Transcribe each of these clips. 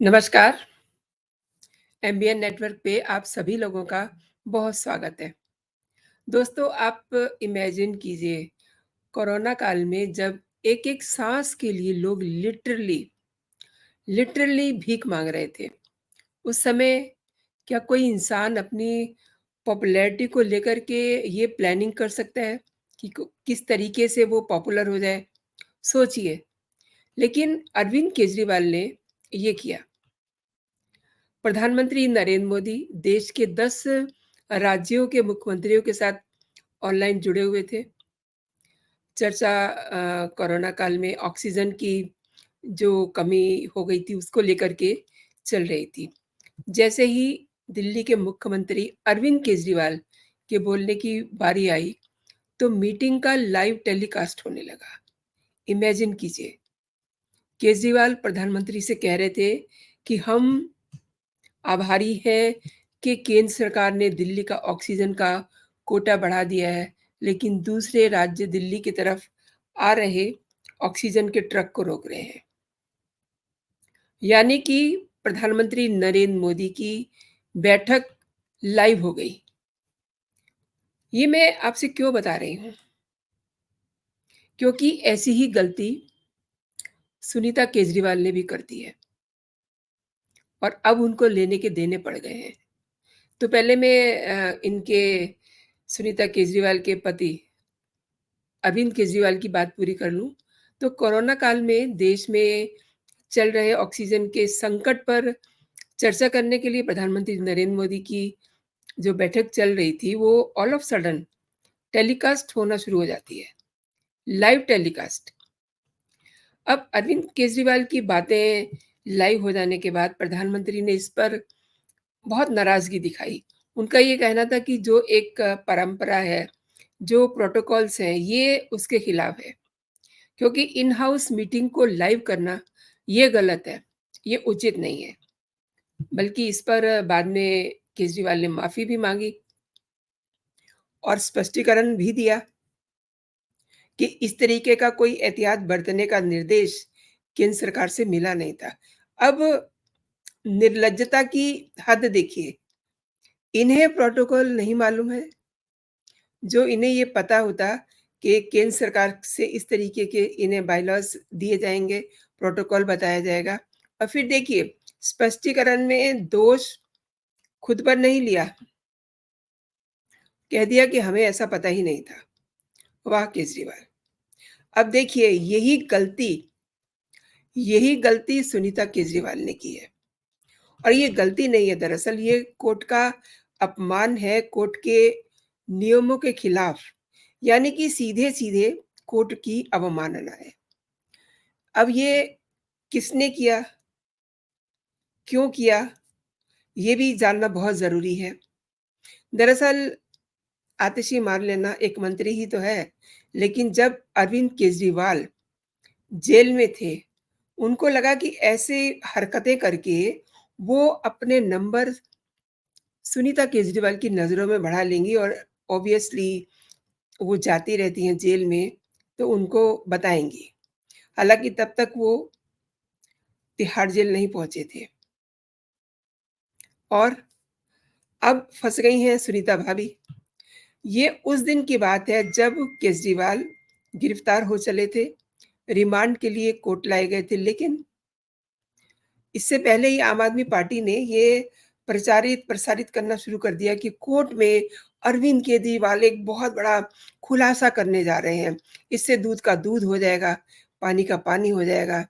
नमस्कार, MBN network पे आप सभी लोगों का बहुत स्वागत है। दोस्तों, आप इमेजिन कीजिए कोरोना काल में जब एक-एक साँस के लिए लोग लिटरली भीख माँग रहे थे। उस समय क्या कोई इंसान अपनी पॉपुलैरिटी को लेकर के ये प्लानिंग कर सकता है कि को किस तरीके से वो पॉपुलर हो जाए? सोचिए, लेकिन अरविंद केजरीवाल ने ये किया। प्रधानमंत्री नरेंद्र मोदी देश के 10 राज्यों के मुख्यमंत्रियों के साथ ऑनलाइन जुड़े हुए थे। चर्चा कोरोना काल में ऑक्सीजन की जो कमी हो गई थी, उसको लेकर के चल रही थी। जैसे ही दिल्ली के मुख्यमंत्री अरविंद केजरीवाल के बोलने की बारी आई, तो मीटिंग का लाइव टेलीकास्ट होने लगा। इमेजिन कीजिए, केजरीवाल प्रधानमंत्री से कह रहे थे कि हम आभारी हैं कि केंद्र सरकार ने दिल्ली का ऑक्सीजन का कोटा बढ़ा दिया है, लेकिन दूसरे राज्य दिल्ली की तरफ आ रहे ऑक्सीजन के ट्रक को रोक रहे हैं। यानी कि प्रधानमंत्री नरेंद्र मोदी की बैठक लाइव हो गई। ये मैं आपसे क्यों बता रही हूँ? क्योंकि ऐसी ही गलती सुनीता केजरीवाल ने भी कर दी है और अब उनको लेने के देने पड़ गए हैं। तो पहले मैं इनके सुनीता केजरीवाल के पति अरविंद केजरीवाल की बात पूरी कर लूँ, तो कोरोना काल में देश में चल रहे ऑक्सीजन के संकट पर चर्चा करने के लिए प्रधानमंत्री नरेंद्र मोदी की जो बैठक चल रही थी, वो ऑल ऑफ सडन टेलीकास्ट होना शुरू हो जाती है, लाइव टेलीकास्ट। अब अरविंद केजरीवाल की बातें लाइव हो जाने के बाद प्रधानमंत्री ने इस पर बहुत नाराज़गी दिखाई। उनका ये कहना था कि जो एक परंपरा है, जो प्रोटोकॉल्स हैं, ये उसके खिलाफ है। क्योंकि इन हाउस मीटिंग को लाइव करना ये गलत है, ये उचित नहीं है। बल्कि इस पर बाद में केजरीवाल ने माफ़ी भी माँगी और स्पष्टीकरण भी दिया कि इस तरीके का कोई एहतियात बरतने का निर्देश केंद्र सरकार से मिला नहीं था। अब निर्लज्जता की हद देखिए, इन्हें प्रोटोकॉल नहीं मालूम है, जो इन्हें ये पता होता कि केंद्र सरकार से इस तरीके के इन्हें बायलॉज़ दिए जाएँगे, प्रोटोकॉल बताया जाएगा और फिर देखिए स्पष्टीकरण में दोष खुद पर नहीं लिया, कह दिया कि हमें ऐसा पता ही नहीं था। वाह केजरीवाल! अब देखिए यही गलती सुनीता केजरीवाल ने की है और ये गलती नहीं है, दरअसल ये कोर्ट का अपमान है, कोर्ट के नियमों के खिलाफ, यानी कि सीधे-सीधे कोर्ट की अवमानना है। अब ये किसने किया, क्यों किया, ये भी जानना बहुत ज़रूरी है। दरअसल आतिशी मार लेना एक मंत्री ही तो है, लेकिन जब अरविंद केजरीवाल जेल में थे, उनको लगा कि ऐसे हरकतें करके वो अपने नंबर सुनीता केजरीवाल की नज़रों में बढ़ा लेंगी और ऑब्वियसली वो जाती रहती हैं जेल में, तो उनको बताएँगी। हालाँकि तब तक वो तिहाड़ जेल नहीं पहुँचे थे और अब फँस गई हैं सुनीता भाभी। ये उस दिन की बात है जब केजरीवाल गिरफ्तार हो चले थे, रिमांड के लिए कोर्ट लाए गए थे, लेकिन इससे पहले ही आम आदमी पार्टी ने ये प्रसारित करना शुरू कर दिया कि कोर्ट में अरविंद केजरीवाल एक बहुत बड़ा खुलासा करने जा रहे हैं। इससे दूध का दूध हो जाएगा, पानी का पानी हो जाएगा।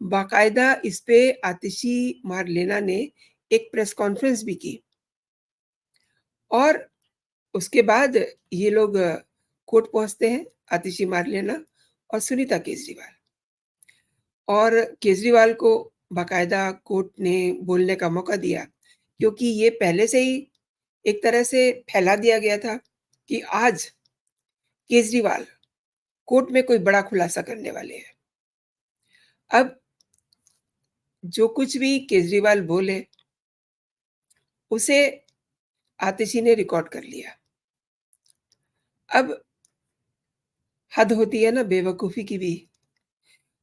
बाकायदा इस पे आतिशी मारलेना ने एक प्रेस कॉन्फ्रेंस भी की और उसके बाद ये लोग कोर्ट पहुँचते हैं, आतिशी मारलेना और सुनीता केजरीवाल। और केजरीवाल को बाकायदा कोर्ट ने बोलने का मौका दिया, क्योंकि ये पहले से ही एक तरह से फैला दिया गया था कि आज केजरीवाल कोर्ट में कोई बड़ा खुलासा करने वाले हैं। अब जो कुछ भी केजरीवाल बोले, उसे आतिशी ने रिकॉर्ड कर लिया। अब हद होती है ना बेवकूफ़ी की भी।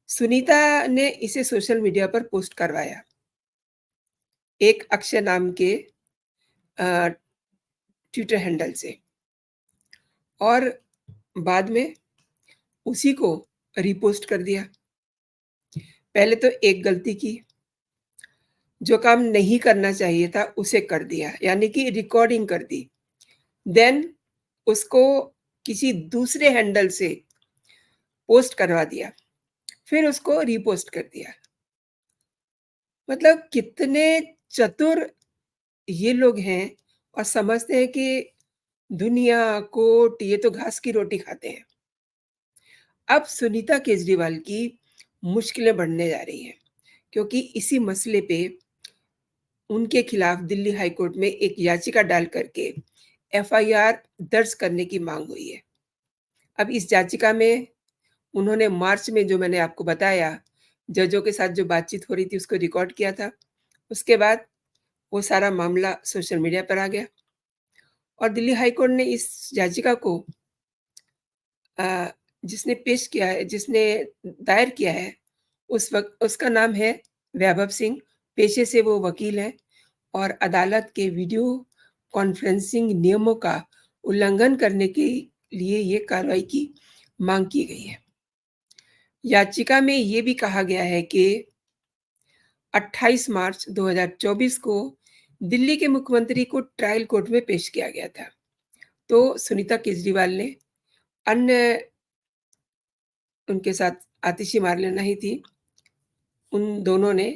सुनीता ने इसे सोशल मीडिया पर पोस्ट करवाया एक अक्षय नाम के अ, ट्विटर हैंडल से और बाद में उसी को रीपोस्ट कर दिया। पहले तो एक गलती की, जो काम नहीं करना चाहिए था उसे कर दिया, यानी कि रिकॉर्डिंग कर दी। देन उसको किसी दूसरे हैंडल से पोस्ट करवा दिया, फिर उसको रीपोस्ट कर दिया। मतलब कितने चतुर ये लोग हैं और समझते हैं कि दुनिया, कोर्ट ये तो घास की रोटी खाते हैं। अब सुनीता केजरीवाल की मुश्किलें बढ़ने जा रही हैं, क्योंकि इसी मसले पे उनके खिलाफ दिल्ली हाई कोर्ट में एक याचिका डाल करके एफआईआर दर्ज करने की मांग हुई है। अब इस याचिका में उन्होंने मार्च में जो मैंने आपको बताया, जजों के साथ जो बातचीत हो रही थी उसको रिकॉर्ड किया था। उसके बाद वो सारा मामला सोशल मीडिया पर आ गया और दिल्ली हाई कोर्ट ने इस याचिका को अ, जिसने दायर किया है, उस वक़्त उसका नाम है वैभव सिंह, पेशे से वो वकील हैं और अदालत के वीडियो कॉन्फ्रेंसिंग नियमों का उल्लंघन करने के लिए ये कार्रवाई की माँग की गई है। याचिका में ये भी कहा गया है कि 28 मार्च 2024 को दिल्ली के मुख्यमंत्री को ट्रायल कोर्ट में पेश किया गया था। तो सुनीता केजरीवाल ने अन्य उनके साथ आतिशी मार्लेना ही थी, उन दोनों ने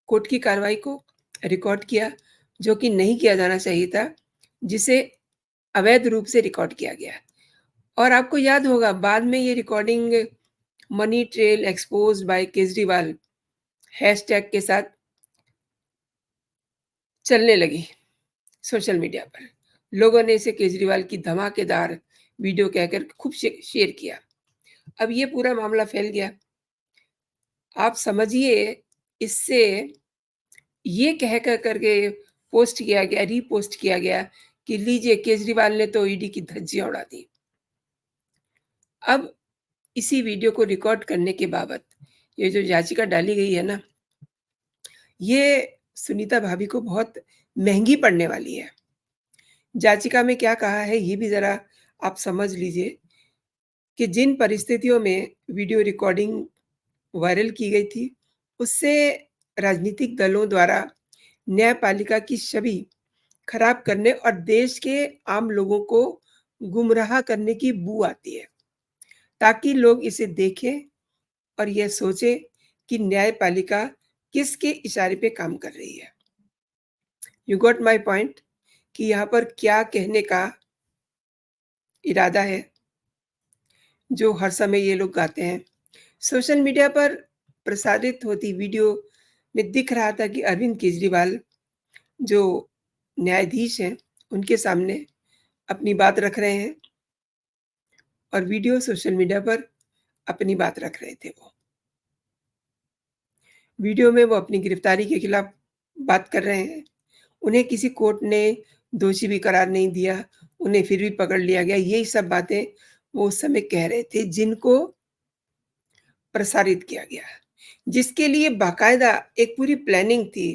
कोर्ट की कार्रवाई को रिकॉर्ड किया, जो कि नहीं किया जाना चाहिए था, जिसे अवैध रूप से रिकॉर्ड किया गया। और आपको याद होगा बाद में ये recording money trail exposed by Kejriwal hashtag के साथ चलने लगी सोशल मीडिया पर। लोगों ने इसे केजरीवाल की धमाकेदार वीडियो कहकर खूब शेयर किया। अब ये पूरा मामला फैल गया। आप समझिए इससे ये कह कर करके पोस्ट किया गया, रीपोस्ट किया गया कि लीजिए केजरीवाल ने तो ईडी की धज्जियाँ उड़ा दी। अब इसी वीडियो को रिकॉर्ड करने के बाबत ये जो याचिका डाली गई है ना, ये सुनीता भाभी को बहुत महँगी पड़ने वाली है। याचिका में क्या कहा है ये भी ज़रा आप समझ लीजिए कि जिन परिस्थितियों में वीडियो रिकॉर्डिंग वायरल की गई थी, उससे राजनीतिक दलों द्वारा न्यायपालिका की छवि खराब करने और देश के आम लोगों को गुमराह करने की बू आती है, ताकि लोग इसे देखें और यह सोचें कि न्यायपालिका किसके इशारे पे काम कर रही है। यू गॉट माय पॉइंट कि यहाँ पर क्या कहने का इरादा है, जो हर समय ये लोग गाते हैं। सोशल मीडिया पर प्रसारित होती वीडियो में दिख रहा था कि अरविंद केजरीवाल जो न्यायाधीश हैं, उनके सामने अपनी बात रख रहे हैं और वीडियो सोशल मीडिया पर अपनी बात रख रहे थे वो। वीडियो में वो अपनी गिरफ्तारी के खिलाफ बात कर रहे हैं। उन्हें किसी कोर्ट ने दोषी भी करार नहीं दिया, उन्हें फिर भी पकड़ लिया गया। यही सब बातें वो उस समय कह रहे थे, जिनको प्रसारित किया गया, जिसके लिए बाकायदा एक पूरी प्लानिंग थी।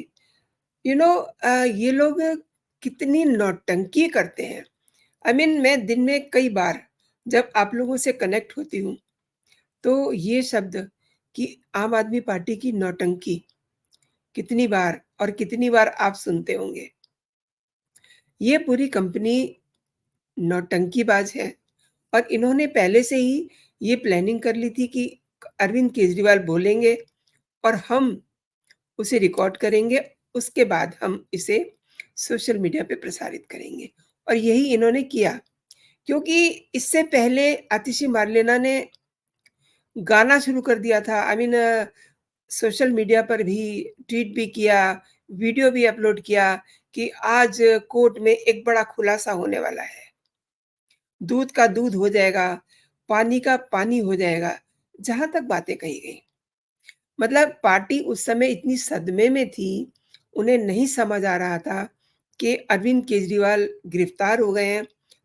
ये लोग कितनी नौटंकी करते हैं। मैं दिन में कई बार जब आप लोगों से कनेक्ट होती हूँ, तो ये शब्द कि आम आदमी पार्टी की नौटंकी कितनी बार आप सुनते होंगे। ये पूरी कंपनी नौटंकीबाज है और इन्होंने पहले से ही ये प्लानिंग कर ली थी कि अरविंद केजरीवाल बोलेंगे और हम उसे रिकॉर्ड करेंगे, उसके बाद हम इसे सोशल मीडिया पे प्रसारित करेंगे और यही इन्होंने किया। क्योंकि इससे पहले आतिशी मार्लेना ने गाना शुरू कर दिया था। सोशल मीडिया पर भी ट्वीट भी किया, वीडियो भी अपलोड किया कि आज कोर्ट में एक बड़ा खुलासा होने वाला है। दूध का दूध हो जाएगा, पानी का पानी हो जाएगा, जहाँ तक बातें कही गई। मतलब पार्टी उस समय इतनी सदमे में थी, उन्हें नहीं समझ आ रहा था कि अरविंद केजरीवाल गिरफ्तार हो गए हैं।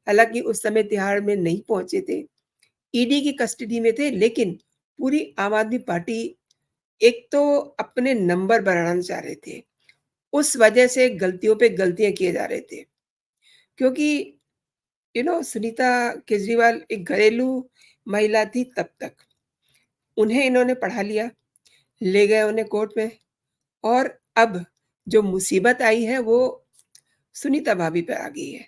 हालाँकि उस समय तिहाड़ में नहीं पहुँचे थे, ईडी की कस्टडी में थे, लेकिन पूरी आम आदमी पार्टी एक तो अपने नंबर बढ़ाना चाह रहे थे, उस वजह से गलतियों पे गलतियाँ किए जा रहे थे। क्योंकि सुनीता केजरीवाल एक घरेलू महिला थी तब तक। उन्हें इन्होंने पढ़ा लिया, ले गए उन्हें कोर्ट में और अब जो मुसीबत आई है वो सुनीता भाभी पे आ गई है।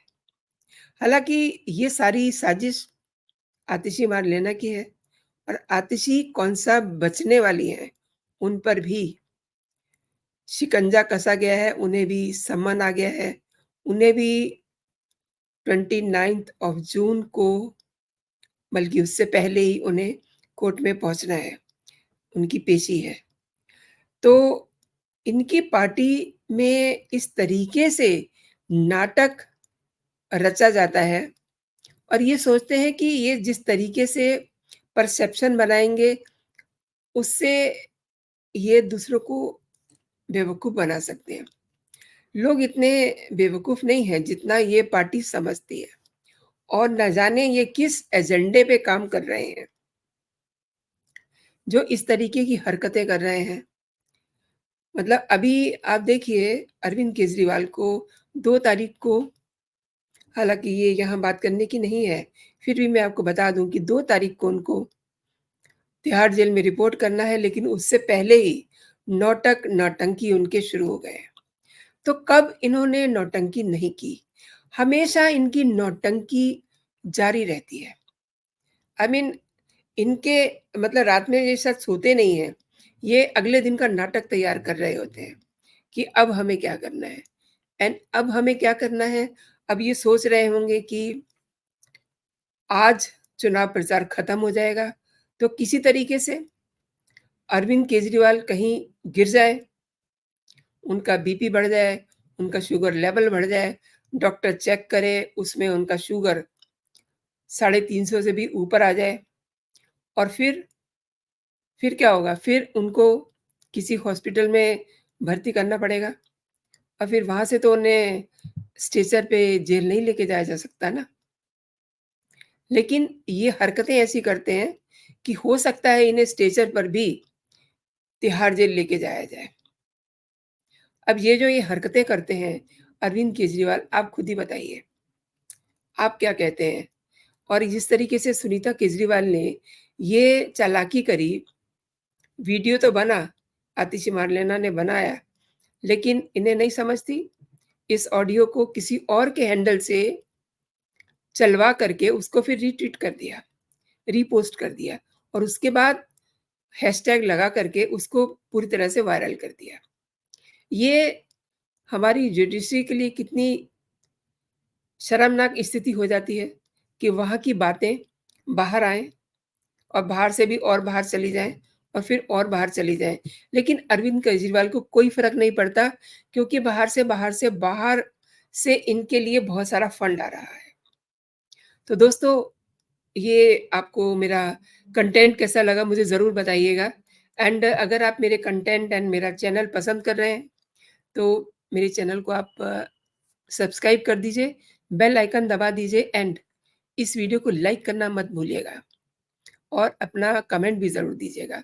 हालाँकि ये सारी साजिश आतिशी मारलेना की है और आतिशी कौन-सा बचने वाली हैं, उन पर भी शिकंजा कसा गया है, उन्हें भी सम्मन आ गया है। उन्हें भी 29th ऑफ जून को बल्कि उससे पहले ही उन्हें कोर्ट में पहुँचना है, उनकी पेशी है। तो इनकी पार्टी में इस तरीके से नाटक रचा जाता है और ये सोचते हैं कि ये जिस तरीके से परसेप्शन बनाएँगे, उससे ये दूसरों को बेवकूफ़ बना सकते हैं। लोग इतने बेवकूफ़ नहीं हैं जितना ये पार्टी समझती है और न जाने ये किस एजेंडे पे काम कर रहे हैं, जो इस तरीके की हरकतें कर रहे हैं। मतलब अभी आप देखिए अरविंद केजरीवाल को 2 तारीख को, हालाँकि ये यहाँ बात करने की नहीं है, फिर भी मैं आपको बता दूँ कि 2 तारीख को उनको तिहाड़ जेल में रिपोर्ट करना है, लेकिन उससे पहले ही नौटंक नौटंकी उनके शुरू हो गए हैं। तो कब इन्होंने नौटंकी नहीं की, हमेशा इनकी नौटंकी जारी रहती है। आई मीन इनके मतलब रात में ये शायद सोते नहीं हैं, ये अगले दिन का नाटक तैयार कर रहे होते हैं कि अब हमें क्या करना है एंड अब हमें क्या करना है, अब ये सोच रहे होंगे कि आज चुनाव प्रचार खत्म हो जाएगा, तो किसी तरीके से अरविंद केजरीवाल कहीं गिर जाए, उनका बीपी बढ़ जाए, उनका शुगर लेवल बढ़ जाए, डॉक्टर चेक करे, उसमें उनका शुगर 350 से भी ऊपर आ जाए और फिर क्या होगा? फिर उनको किसी हॉस्पिटल में भर्ती करना पड़ेगा और फिर वहाँ से तो उन्हें स्ट्रेचर पे जेल नहीं लेके जाया जा सकता ना। लेकिन ये हरकतें ऐसी करते हैं कि हो सकता है इन्हें स्ट्रेचर पर भी तिहाड़ जेल लेके जाया जाए। अब ये हरकतें करते हैं अरविंद केजरीवाल, आप खुद ही बताइए, आप क्या कहते हैं? और जिस तरीके से सुनीता केजरीवाल ने ये चालाकी करी, वीडियो तो बना, आतिशी मार्लेना ने बनाया, लेकिन इन्हें नहीं समझती, इस ऑडियो को किसी और के हैंडल से चलवा करके उसको फिर रीट्वीट कर दिया, रीपोस्ट कर दिया और उसके बाद हैशटैग लगा करके उसको पूरी तरह से वायरल कर दिया। ये हमारी जुडिशरी के लिए कितनी शर्मनाक स्थिति हो जाती है कि वहाँ की बातें बाहर आएँ और बाहर से भी और बाहर चली जाएँ और फिर और बाहर चली जाएँ। लेकिन अरविंद केजरीवाल को कोई फ़र्क नहीं पड़ता क्योंकि बाहर से इनके लिए बहुत सारा फंड आ रहा है। तो दोस्तों, ये आपको मेरा कंटेंट कैसा लगा मुझे ज़रूर बताइएगा एंड अगर आप मेरे कंटेंट एंड मेरा चैनल पसंद कर रहे हैं, तो मेरे चैनल को आप सब्सक्राइब कर दीजिए, बेल आइकन दबा दीजिए एंड इस वीडियो को लाइक करना मत भूलिएगा और अपना कमेंट भी ज़रूर दीजिएगा।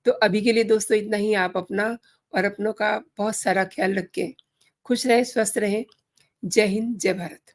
तो अभी के लिए दोस्तों इतना ही। आप अपना और अपनों का बहुत सारा ख़्याल रखें। खुश रहें, स्वस्थ रहें। जय हिंद, जय भारत।